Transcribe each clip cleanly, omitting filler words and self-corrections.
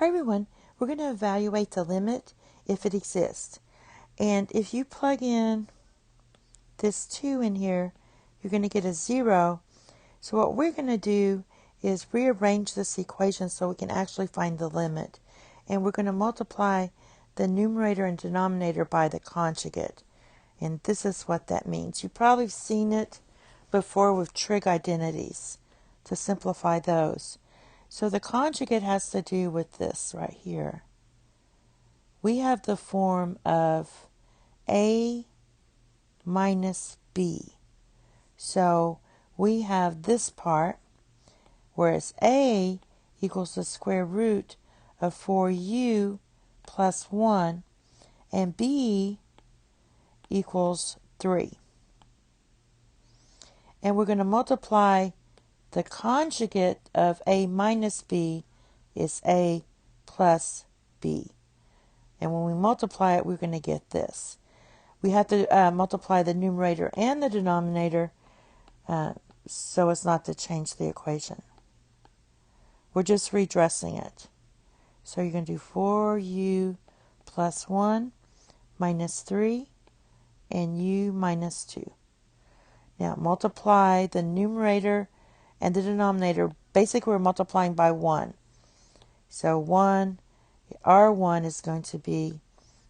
Hi everyone, we're going to evaluate the limit if it exists. And if you plug in this 2 in here, you're going to get a 0. So what we're going to do is rearrange this equation so we can actually find the limit. And we're going to multiply the numerator and denominator by the conjugate. And this is what that means. You've probably seen it before with trig identities to simplify those. So the conjugate has to do with this right here. We have the form of A minus B. So we have this part, whereas A equals the square root of 4u plus 1, and B equals 3. And we're going to multiply the conjugate of A minus B is A plus B. And when we multiply it, we're going to get this. We have to multiply the numerator and the denominator so as not to change the equation. We're just redressing it. So you're going to do 4u plus 1 minus 3 and u minus 2. Now multiply the numerator and the denominator. Basically, we're multiplying by 1. So R1 is going to be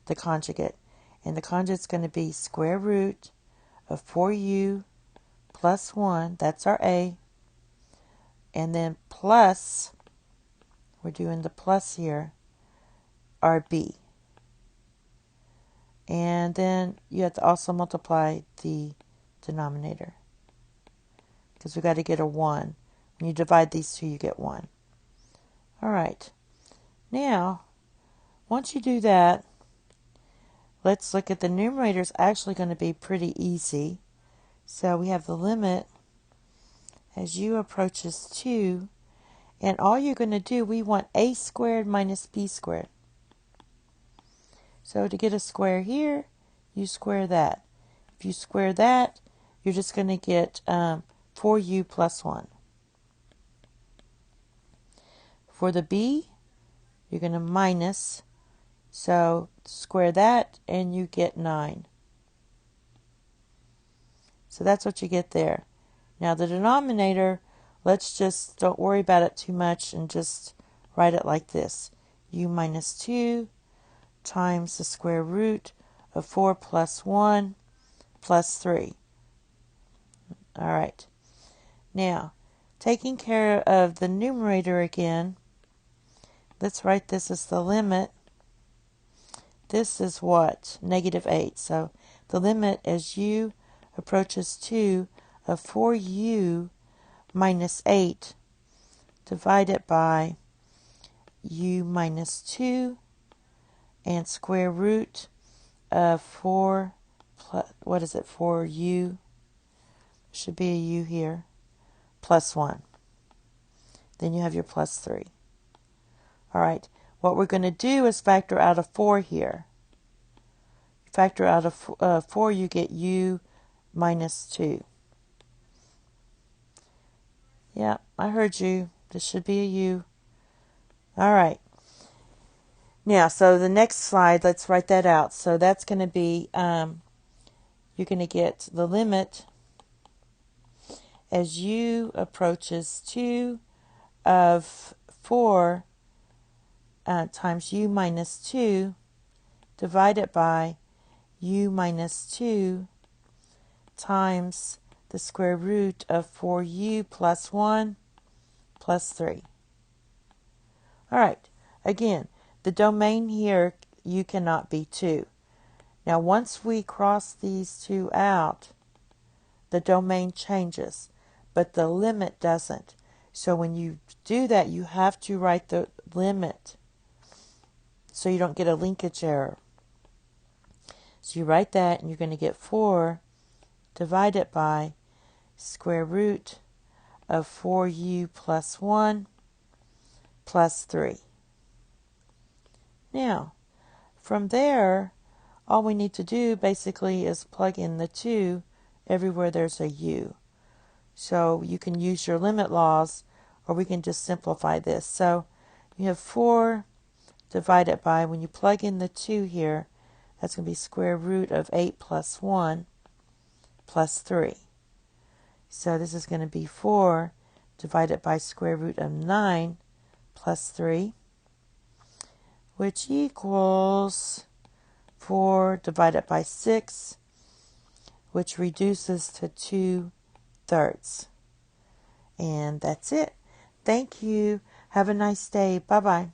the conjugate. And the conjugate is going to be square root of 4u plus 1. That's our A. And then plus, we're doing the plus here, our B. And then you have to also multiply the denominator, because we've got to get a 1. When you divide these two, you get 1. All right. Now, once you do that, let's look at the numerator. Is actually going to be pretty easy. So we have the limit as u approaches 2. And all you're going to do, we want a squared minus b squared. So to get a square here, you square that. If you square that, you're just going to get 4u plus 1. For the b, you're going to minus. So square that and you get 9. So that's what you get there. Now the denominator, let's just don't worry about it too much and just write it like this. U minus 2 times the square root of 4 plus 1 plus 3. All right. Now, taking care of the numerator again, let's write this as the limit. This is what? Negative 8. So the limit as u approaches 2 of 4u minus 8 divided by u minus 2 and square root of 4 plus, 4u, should be a u here, plus 1. Then you have your plus 3. All right, what we're going to do is factor out of 4 here. Factor out of 4, you get u minus 2. Yeah, I heard you. This should be a u. All right. Now, so the next slide, let's write that out. So that's going to be, you're going to get the limit as u approaches 2 of 4 times u minus 2 divided by u minus 2 times the square root of 4u plus 1 plus 3. All right. Again, the domain here, u cannot be 2. Now, once we cross these two out, the domain changes, but the limit doesn't. So when you do that, you have to write the limit so you don't get a linkage error. So you write that, and you're going to get 4 divided by square root of 4u plus 1 plus 3. Now, from there, all we need to do basically is plug in the 2 everywhere there's a u. So you can use your limit laws, or we can just simplify this. So you have 4 divided by, when you plug in the 2 here, that's going to be square root of 8 plus 1 plus 3. So this is going to be 4 divided by square root of 9 plus 3, which equals 4 divided by 6, which reduces to 2/3. And that's it. Thank you. Have a nice day. Bye-bye.